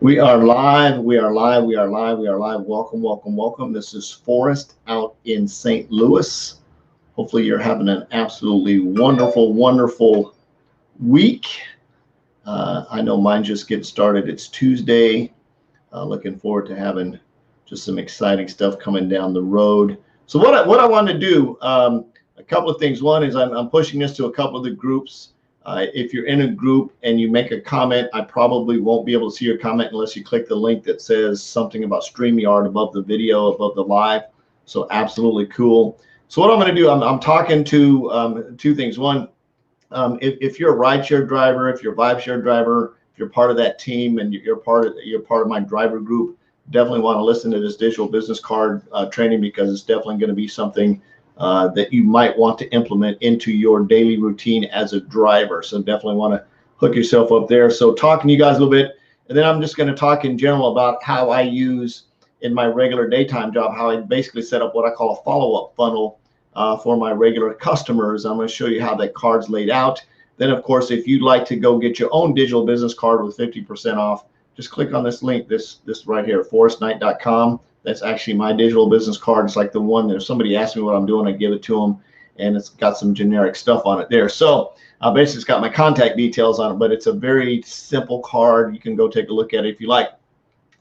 We are live. We are live. We are live. We are live. Welcome, welcome, welcome. This is Forrest out in St. Louis. Hopefully, you're having an absolutely wonderful, wonderful week. I know mine just getting started. It's Tuesday. Looking forward to having just some exciting stuff coming down the road. So, what I want to do, a couple of things. One is I'm pushing this to a couple of the groups. If you're in a group and you make a comment, I probably won't be able to see your comment unless you click the link that says something about StreamYard above the video, above the live. So absolutely cool. So what I'm going to do, I'm talking to two things. One, if you're a rideshare driver, if you're a VibeShare driver, if you're part of that team and you're part of my driver group, definitely want to listen to this digital business card training, because it's definitely going to be something that you might want to implement into your daily routine as a driver. So definitely want to hook yourself up there. So talking to you guys a little bit, and then I'm just going to talk in general about how I use in my regular daytime job, how I basically set up what I call a follow-up funnel for my regular customers. I'm going to show you how that card's laid out. Then, of course, if you'd like to go get your own digital business card with 50% off, just click on this link, this right here, forrestknight.com. That's actually my digital business card. It's like the one that if somebody asks me what I'm doing, I give it to them, and it's got some generic stuff on it there. So basically, it's got my contact details on it, but it's a very simple card. You can go take a look at it if you like.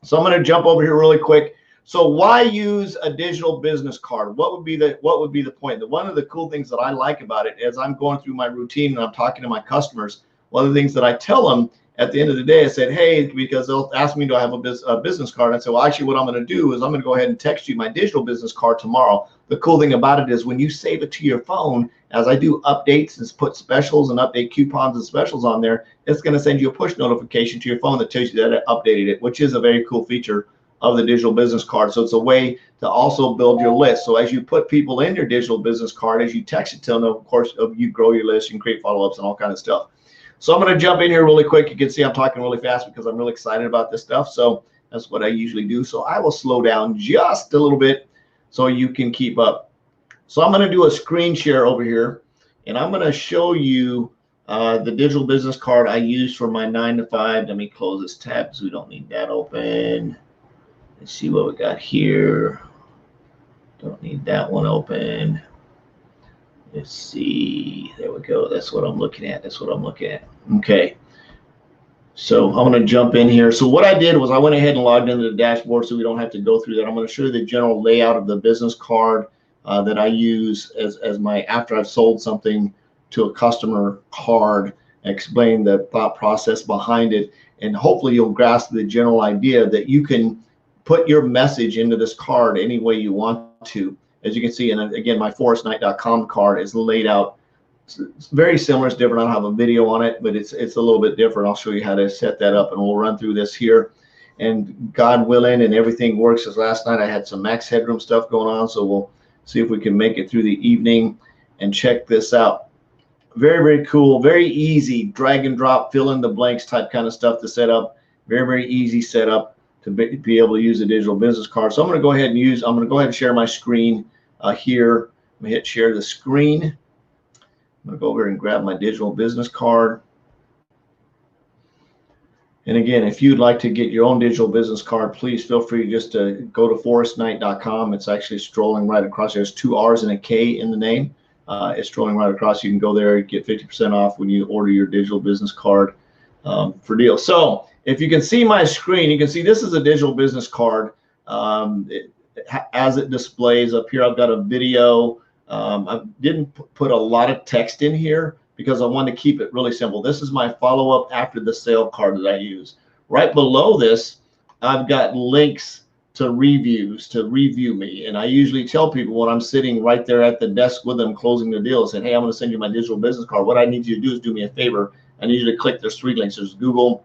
So I'm going to jump over here really quick. So why use a digital business card? What would be the point? One of the cool things that I like about it is I'm going through my routine and I'm talking to my customers. One of the things that I tell them at the end of the day, I said, hey, because they'll ask me, do I have a business card? And I said, well, actually, what I'm going to do is I'm going to go ahead and text you my digital business card tomorrow. The cool thing about it is when you save it to your phone, as I do updates and put specials and update coupons and specials on there, it's going to send you a push notification to your phone that tells you that I updated it, which is a very cool feature of the digital business card. So it's a way to also build your list. So as you put people in your digital business card, as you text it to them, of course, you grow your list, you can create follow-ups and all kinds of stuff. So I'm going to jump in here really quick. You can see I'm talking really fast because I'm really excited about this stuff. So that's what I usually do. So I will slow down just a little bit so you can keep up. So I'm going to do a screen share over here, and I'm going to show you the digital business card I use for my 9 to 5. Let me close this tab because we don't need that open. Let's see what we got here. Don't need that one open. Let's see. There we go. That's what I'm looking at. Okay. So I'm going to jump in here. So what I did was I went ahead and logged into the dashboard so we don't have to go through that. I'm going to show you the general layout of the business card that I use as my, after I've sold something to a customer card, explain the thought process behind it. And hopefully you'll grasp the general idea that you can put your message into this card any way you want to. As you can see, and again, my forrestknight.com card is laid out. It's very similar. It's different. I don't have a video on it, but it's a little bit different. I'll show you how to set that up, and we'll run through this here. And God willing, and everything works. As last night I had some max headroom stuff going on, so we'll see if we can make it through the evening and check this out. Very, very cool. Very easy. Drag and drop, fill in the blanks type kind of stuff to set up. Very, very easy setup to be able to use a digital business card. So I'm going to go ahead and share my screen here. I'm going to hit share the screen. I'm going to go over and grab my digital business card. And again, if you'd like to get your own digital business card, please feel free just to go to forrestknight.com. It's actually strolling right across. There's 2 R's and a K in the name. It's strolling right across. You can go there, get 50% off when you order your digital business card for deal. So if you can see my screen, you can see this is a digital business card. As it displays up here, I've got a video. I didn't put a lot of text in here because I wanted to keep it really simple. This is my follow-up after the sale card that I use. Right below this, I've got links to reviews to review me. And I usually tell people when I'm sitting right there at the desk with them closing their deal, I said, hey, I'm going to send you my digital business card. What I need you to do is do me a favor. I need you to click. There's 3 links. There's Google,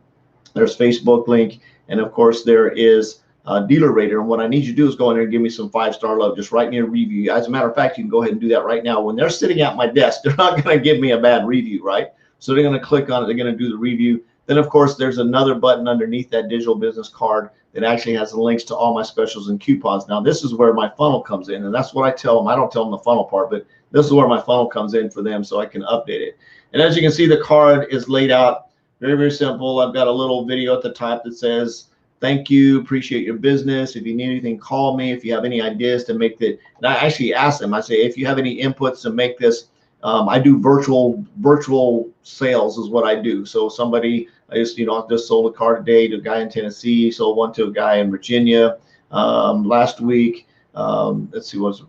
there's Facebook link, and of course there is DealerRater. And what I need you to do is go in there and give me some 5-star love. Just write me a review. As a matter of fact, you can go ahead and do that right now. When they're sitting at my desk, they're not going to give me a bad review, right? So they're going to click on it. They're going to do the review. Then, of course, there's another button underneath that digital business card that actually has the links to all my specials and coupons. Now, this is where my funnel comes in, and that's what I tell them. I don't tell them the funnel part, but this is where my funnel comes in for them so I can update it. And as you can see, the card is laid out very, very simple. I've got a little video at the top that says thank you, appreciate your business. If you need anything, call me. If you have any ideas to make the, and I actually ask them, I say, if you have any inputs to make this, I do virtual sales is what I do. So somebody, I just sold a car today to a guy in Tennessee, sold one to a guy in Virginia last week. Let's see, what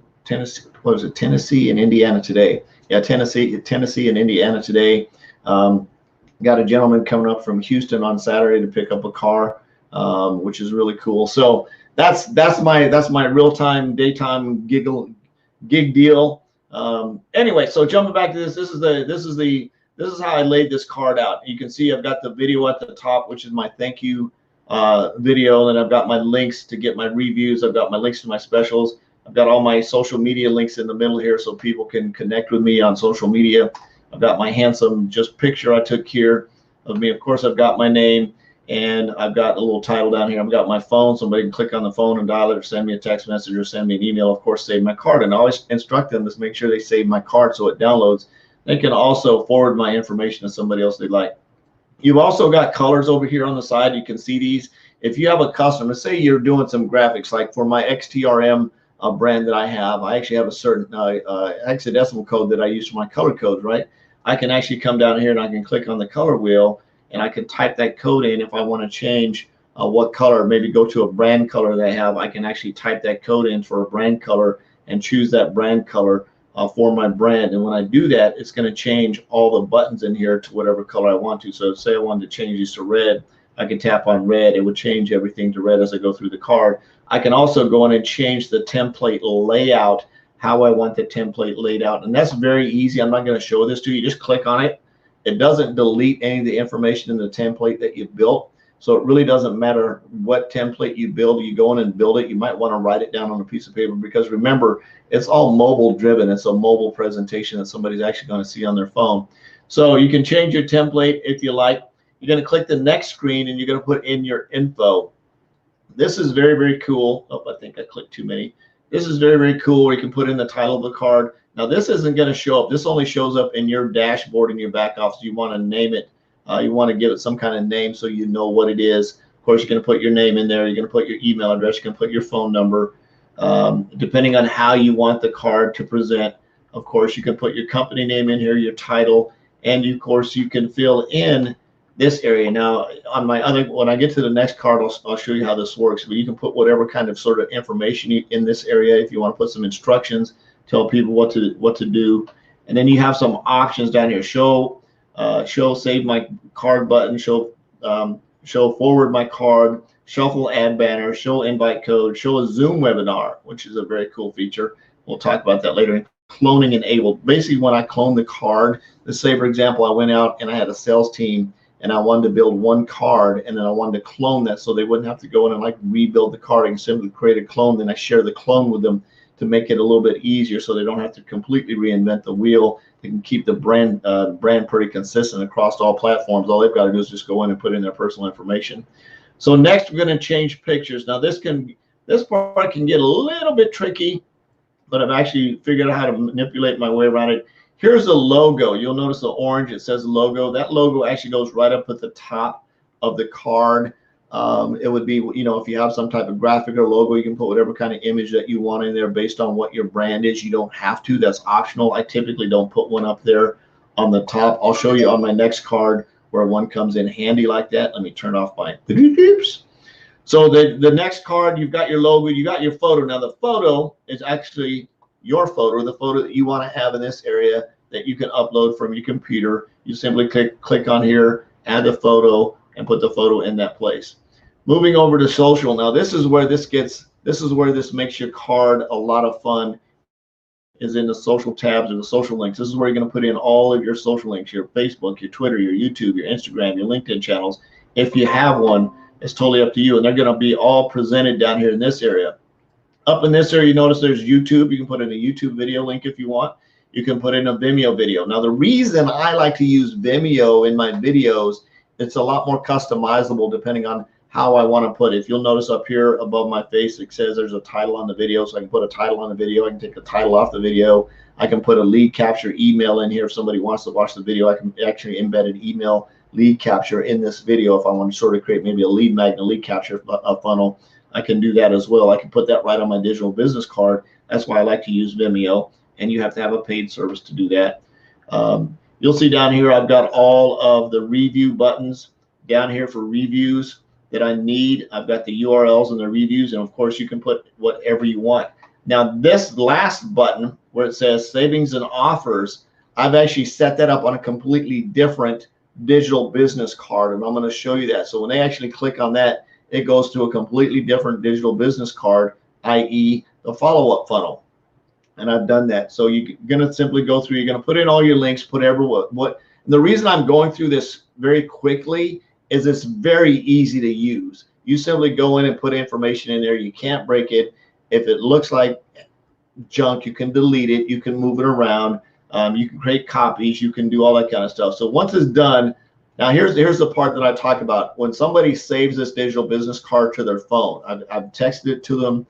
was it, Tennessee and Indiana today? Yeah, Tennessee and Indiana today. Got a gentleman coming up from Houston on Saturday to pick up a car, which is really cool. So that's my real-time daytime gig deal. Anyway, so jumping back to this is how I laid this card out. You can see I've got the video at the top, which is my thank you video, and I've got my links to get my reviews. I've got my links to my specials. I've got all my social media links in the middle here so people can connect with me on social media. I've got my handsome just picture I took here of me. Of course, I've got my name, and I've got a little title down here. I've got my phone. Somebody can click on the phone and dial it, or send me a text message, or send me an email. Of course, save my card. And I always instruct them to make sure they save my card so it downloads. They can also forward my information to somebody else they like. You've also got colors over here on the side. You can see these. If you have a customer, say you're doing some graphics, like for my XTRM brand that I have, I actually have a certain hexadecimal code that I use for my color codes, right? I can actually come down here and I can click on the color wheel, and I can type that code in. If I want to change what color, maybe go to a brand color that I have, I can actually type that code in for a brand color and choose that brand color for my brand. And when I do that, it's going to change all the buttons in here to whatever color I want to. So say I wanted to change these to red, I can tap on red. It would change everything to red as I go through the card. I can also go in and change the template layout, how I want the template laid out. And that's very easy. I'm not going to show this to you. Just click on it. It doesn't delete any of the information in the template that you built. So it really doesn't matter what template you build. You go in and build it. You might want to write it down on a piece of paper, because remember, it's all mobile driven. It's a mobile presentation that somebody's actually going to see on their phone. So you can change your template if you like. You're going to click the next screen, and you're going to put in your info. This is very, very cool. Oh, I think I clicked too many. This is very, very cool, where you can put in the title of the card. Now, this isn't going to show up. This only shows up in your dashboard in your back office. You want to name it. You want to give it some kind of name so you know what it is. Of course, you're going to put your name in there. You're going to put your email address. You're going to put your phone number. Depending on how you want the card to present, of course, you can put your company name in here, your title, and of course, you can fill in this area. Now, on my other, when I get to the next card, I'll show you how this works. But you can put whatever kind of sort of information in this area. If you want to put some instructions, tell people what to do, and then you have some options down here. Show save my card button, show forward my card, shuffle ad banner, show invite code, show a Zoom webinar, which is a very cool feature. We'll talk about that later. Cloning enabled. Basically, when I clone the card, let's say, for example, I went out and I had a sales team and I wanted to build one card, and then I wanted to clone that so they wouldn't have to go in and like rebuild the card. I can simply create a clone, then I share the clone with them to make it a little bit easier so they don't have to completely reinvent the wheel. They can keep the brand pretty consistent across all platforms. All they've got to do is just go in and put in their personal information. So next, we're going to change pictures. Now, this part can get a little bit tricky, but I've actually figured out how to manipulate my way around it. Here's the logo. You'll notice the orange. It says logo. That logo actually goes right up at the top of the card. It would be, if you have some type of graphic or logo, you can put whatever kind of image that you want in there based on what your brand is. You don't have to. That's optional. I typically don't put one up there on the top. I'll show you on my next card where one comes in handy like that. Let me turn off my oops. So the next card, you've got your logo, you got your photo. Now, the photo is actually your photo, the photo that you want to have in this area that you can upload from your computer. You simply click on here, add the photo, and put the photo in that place. Moving over to social. Now, this is where this makes your card a lot of fun, is in the social tabs or the social links. This is where you're going to put in all of your social links, your Facebook, your Twitter, your YouTube, your Instagram, your LinkedIn channels. If you have one, it's totally up to you. And they're going to be all presented down here in this area. Up in this area, you notice there's YouTube. You can put in a YouTube video link if you want. You can put in a Vimeo video. Now, the reason I like to use Vimeo in my videos, it's a lot more customizable depending on how I want to put it. If you'll notice up here above my face, it says there's a title on the video. So I can put a title on the video. I can take the title off the video. I can put a lead capture email in here. If somebody wants to watch the video, I can actually embed an email lead capture in this video. If I want to sort of create maybe a lead magnet, lead capture funnel, I can do that as well. I can put that right on my digital business card. That's why I like to use Vimeo, and you have to have a paid service to do that. You'll see down here I've got all of the review buttons down here for reviews that I need. I've got the URLs and the reviews, and of course you can put whatever you want. Now this last button where it says savings and offers, I've actually set that up on a completely different digital business card, and I'm going to show you that. So when they actually click on that, it goes to a completely different digital business card, i.e. the follow-up funnel. And I've done that. So you're going to simply go through, you're going to put in all your links, put what. The reason I'm going through this very quickly is it's very easy to use. You simply go in and put information in there. You can't break it. If it looks like junk, you can delete it. You can move it around. You can create copies. You can do all that kind of stuff. So once it's done, now here's the part that I talk about. When somebody saves this digital business card to their phone, I've texted it to them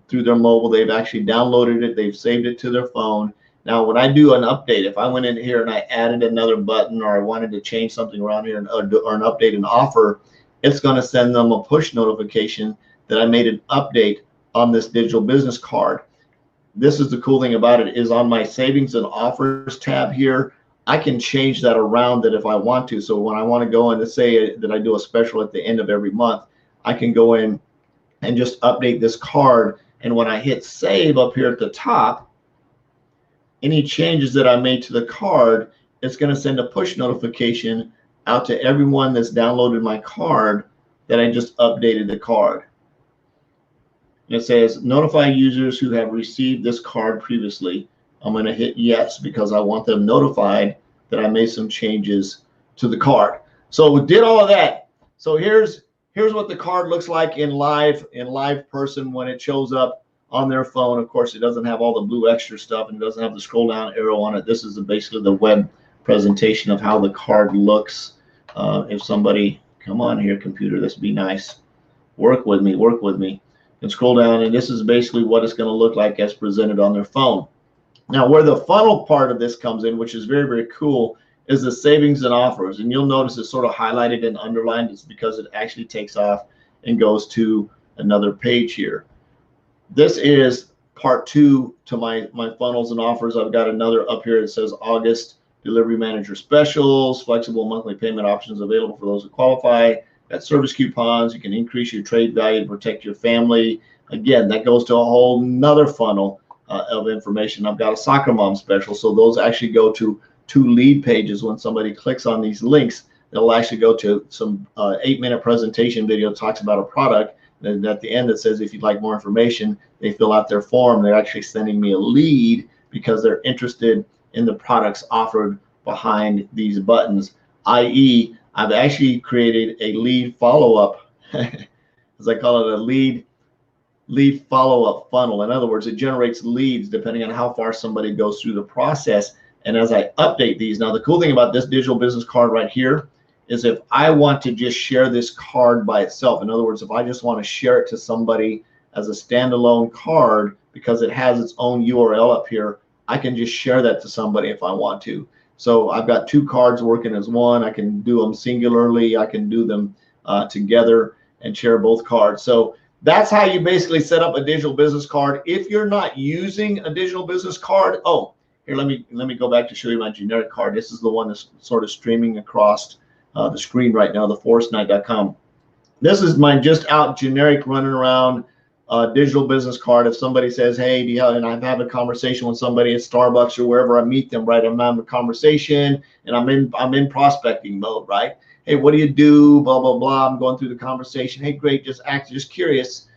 through their mobile. They've actually downloaded it. They've saved it to their phone. Now, when I do an update, if I went in here and I added another button, or I wanted to change something around here, or an update an offer, it's going to send them a push notification that I made an update on this digital business card. This is the cool thing about it, is on my savings and offers tab here, I can change that around that if I want to. So when I want to go in and say that I do a special at the end of every month, I can go in and just update this card. And when I hit save up here at the top, any changes that I made to the card, it's going to send a push notification out to everyone that's downloaded my card that I just updated the card. And it says notify users who have received this card previously. I'm going to hit yes because I want them notified that I made some changes to the card. So we did all of that. So here's what the card looks like in live person when it shows up on their phone. Of course, it doesn't have all the blue extra stuff, and it doesn't have the scroll down arrow on it. This is basically the web presentation of how the card looks. If somebody, come on here, computer, this would be nice. Work with me. And scroll down, and this is basically what it's going to look like as presented on their phone. Now, where the funnel part of this comes in, which is very, very cool, is the savings and offers. And you'll notice it's sort of highlighted and underlined. It's because it actually takes off and goes to another page here. This is part 2 to my funnels and offers. I've got another up here that says August delivery manager specials, flexible monthly payment options available for those who qualify. Got service coupons. You can increase your trade value to protect your family. Again, that goes to a whole nother funnel of information. I've got a soccer mom special. So those actually go to 2 lead pages. When somebody clicks on these links, they'll actually go to some 8-minute presentation video that talks about a product. And at the end, it says, if you'd like more information, they fill out their form. They're actually sending me a lead because they're interested in the products offered behind these buttons, i.e., I've actually created a lead follow-up, as I call it, a lead follow-up funnel. In other words, it generates leads depending on how far somebody goes through the process. And as I update these, now the cool thing about this digital business card right here is if I want to just share this card by itself, in other words, if I just want to share it to somebody as a standalone card because it has its own URL up here, I can just share that to somebody if I want to. So I've got 2 cards working as one. I can do them singularly. I can do them together and share both cards. So that's how you basically set up a digital business card. If you're not using a digital business card, oh, here, let me go back to show you my generic card. This is the one that's sort of streaming across the screen right now, theforrestknight.com. This is my just out generic running around digital business card. If somebody says, hey, and I'm having a conversation with somebody at Starbucks or wherever I meet them, right? I'm having a conversation and I'm in prospecting mode, right? Hey, what do you do? Blah, blah, blah. I'm going through the conversation. Hey, great. Just curious.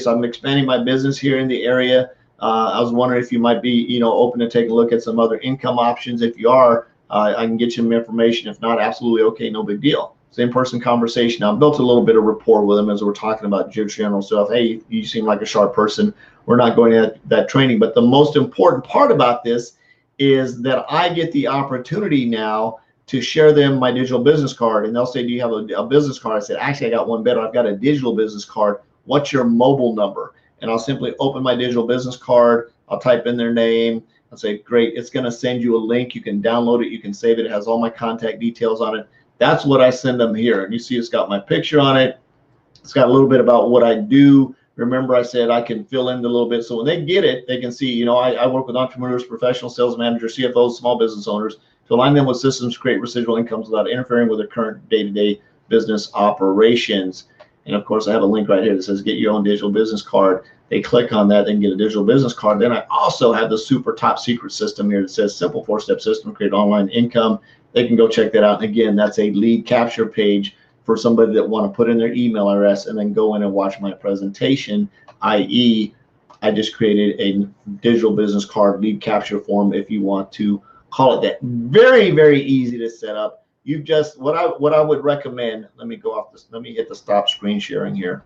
I'm expanding my business here in the area. I was wondering if you might be, open to take a look at some other income options. If you are, I can get you some information. If not, absolutely okay, no big deal. It's in-person conversation. I built a little bit of rapport with them as we're talking about general stuff. Hey, you seem like a sharp person. We're not going to that training. But the most important part about this is that I get the opportunity now to share them my digital business card. And they'll say, do you have a business card? I said, actually, I got one better. I've got a digital business card. What's your mobile number? And I'll simply open my digital business card. I'll type in their name. I'll say, great. It's going to send you a link. You can download it. You can save it. It has all my contact details on it. That's what I send them here. And you see it's got my picture on it. It's got a little bit about what I do. Remember, I said I can fill in a little bit. So when they get it, they can see, you know, I work with entrepreneurs, professional sales managers, CFOs, small business owners to align them with systems to create residual incomes without interfering with their current day-to-day business operations. And of course, I have a link right here that says get your own digital business card. They click on that, they can get a digital business card. Then I also have the super top secret system here that says simple 4-step system to create online income. They can go check that out. And again, that's a lead capture page for somebody that want to put in their email address and then go in and watch my presentation, i.e. I just created a digital business card lead capture form, if you want to call it that. Very, very easy to set up. You just, what I would recommend, let me go off this, let me hit the stop screen sharing here.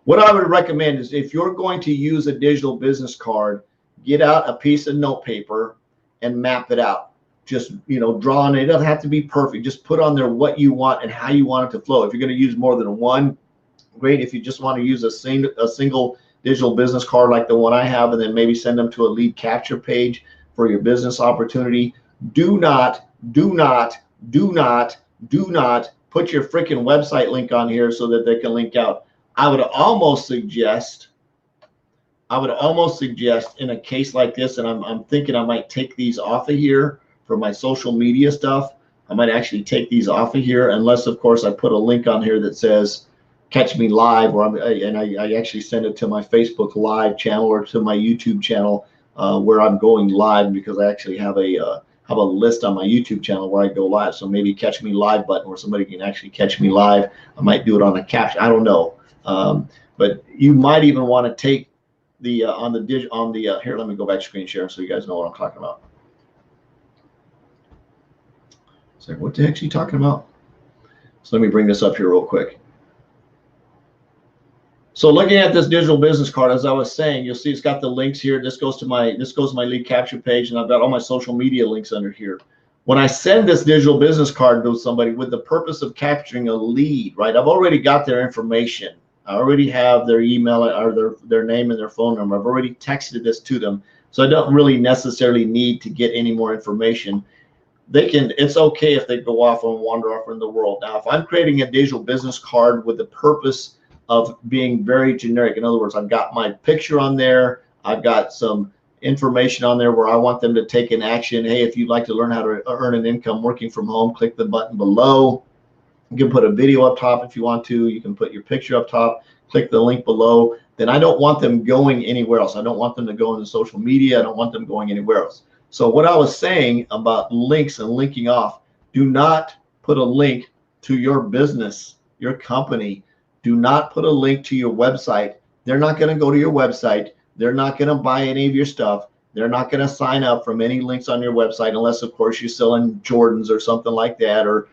What I would recommend is if you're going to use a digital business card, get out a piece of note paper and map it out. Just, you know, draw on it. It doesn't have to be perfect. Just put on there what you want and how you want it to flow. If you're going to use more than one, great. If you just want to use a single digital business card like the one I have, and then maybe send them to a lead capture page for your business opportunity, do not put your freaking website link on here so that they can link out. I would almost suggest in a case like this, and I'm thinking I might take these off of here for my social media stuff. I might actually take these off of here, unless of course I put a link on here that says catch me live, or I actually send it to my Facebook live channel or to my YouTube channel where I'm going live, because I actually have a list on my YouTube channel where I go live. So maybe catch me live button where somebody can actually catch me live. I might do it on a caption. I don't know. But you might even want to take the here, let me go back screen share so you guys know what I'm talking about. It's like, what the heck are you talking about? So let me bring this up here real quick. So looking at this digital business card, as I was saying, you'll see it's got the links here. This goes to my lead capture page, and I've got all my social media links under here. When I send this digital business card to somebody with the purpose of capturing a lead, right? I've already got their information. I already have their email or their name and their phone number. I've already texted this to them. So I don't really necessarily need to get any more information. It's okay if they go off and wander off in the world. Now, if I'm creating a digital business card with the purpose of being very generic, in other words, I've got my picture on there, I've got some information on there where I want them to take an action. Hey, if you'd like to learn how to earn an income working from home, click the button below. You can put a video up top if you want to. You can put your picture up top, click the link below. Then I don't want them going anywhere else. I don't want them to go into social media. I don't want them going anywhere else. So what I was saying about links and linking off, do not put a link to your business, your company. Do not put a link to your website. They're not going to go to your website. They're not going to buy any of your stuff. They're not going to sign up from any links on your website unless, of course, you're selling Jordans or something like that, or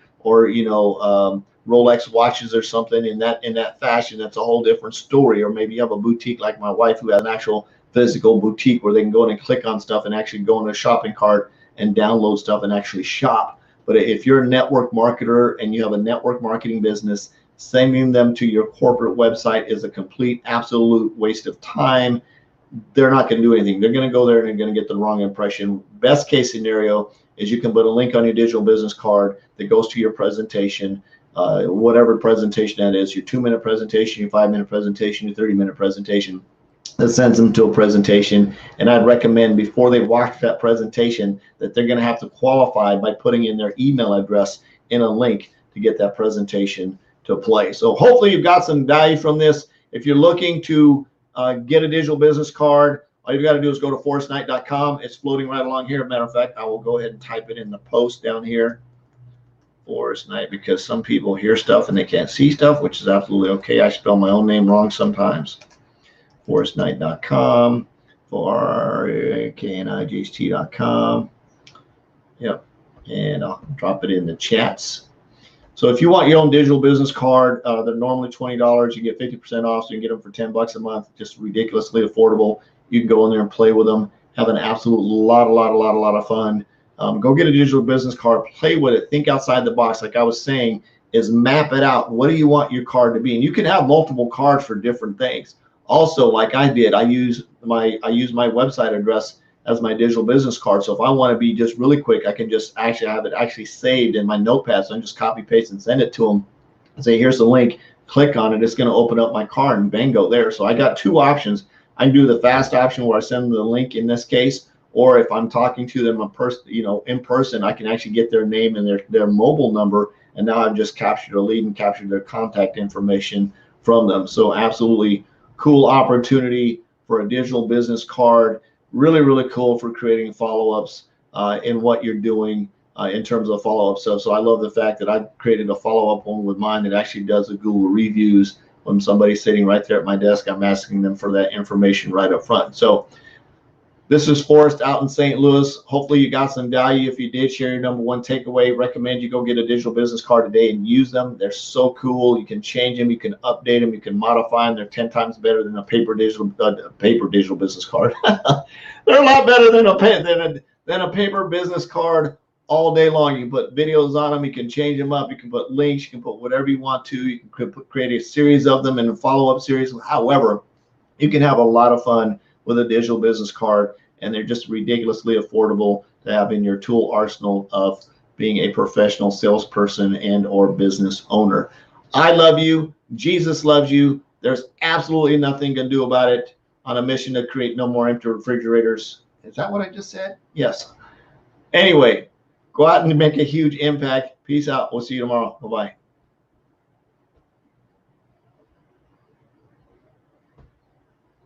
you know, Rolex watches or something in that fashion. That's a whole different story. Or maybe you have a boutique like my wife who has an actual physical boutique where they can go in and click on stuff and actually go in a shopping cart and download stuff and actually shop. But if you're a network marketer and you have a network marketing business, sending them to your corporate website is a complete, absolute waste of time. They're not going to do anything. They're going to go there and they're going to get the wrong impression. Best case scenario is you can put a link on your digital business card that goes to your presentation, whatever presentation that is, your 2-minute presentation, your 5-minute presentation, your 30-minute presentation. That sends them to a presentation. And I'd recommend before they watch that presentation that they're going to have to qualify by putting in their email address in a link to get that presentation to play. So hopefully you've got some value from this. If you're looking to get a digital business card, all you've got to do is go to forrestknight.com. It's floating right along here. Matter of fact, I will go ahead and type it in the post down here. Forrest Knight, because some people hear stuff and they can't see stuff, which is absolutely okay. I spell my own name wrong sometimes. forrestknight.com, forrestknight.com. Yep, and I'll drop it in the chats. So if you want your own digital business card, they're normally $20. You get 50% off, so you can get them for $10 a month. Just ridiculously affordable. You can go in there and play with them, have an absolute lot of fun. Go get a digital business card, play with it, think outside the box. Like I was saying, is map it out. What do you want your card to be? And you can have multiple cards for different things. Also, like I did, I use my website address as my digital business card. So if I want to be just really quick, I can just actually have it actually saved in my notepad. So I can just copy, paste, and send it to them and say, here's the link, click on it. It's going to open up my card, and bingo, there. So I got two options. I can do the fast option where I send them the link in this case, or if I'm talking to them in person, I can actually get their name and their mobile number. And now I've just captured a lead and captured their contact information from them. So absolutely cool opportunity for a digital business card. Really, really cool for creating follow-ups in what you're doing in terms of follow-up stuff. So I love the fact that I created a follow-up one with mine that actually does the Google reviews. When somebody's sitting right there at my desk, I'm asking them for that information right up front. So this is Forrest out in St. Louis. Hopefully you got some value. If you did, share your number one takeaway. Recommend you go get a digital business card today and use them. They're so cool. You can change them, you can update them, you can modify them. They're 10 times better than a paper digital business card. They're a lot better than a paper business card all day long. You can put videos on them, you can change them up, you can put links, you can put whatever you want to. You can create a series of them and a follow-up series. However, you can have a lot of fun with a digital business card, and they're just ridiculously affordable to have in your tool arsenal of being a professional salesperson and or business owner. I love you. Jesus loves you. There's absolutely nothing you can do about it. On a mission to create no more empty refrigerators. Is that what I just said? Yes. Anyway, go out and make a huge impact. Peace out. We'll see you tomorrow. Bye-bye.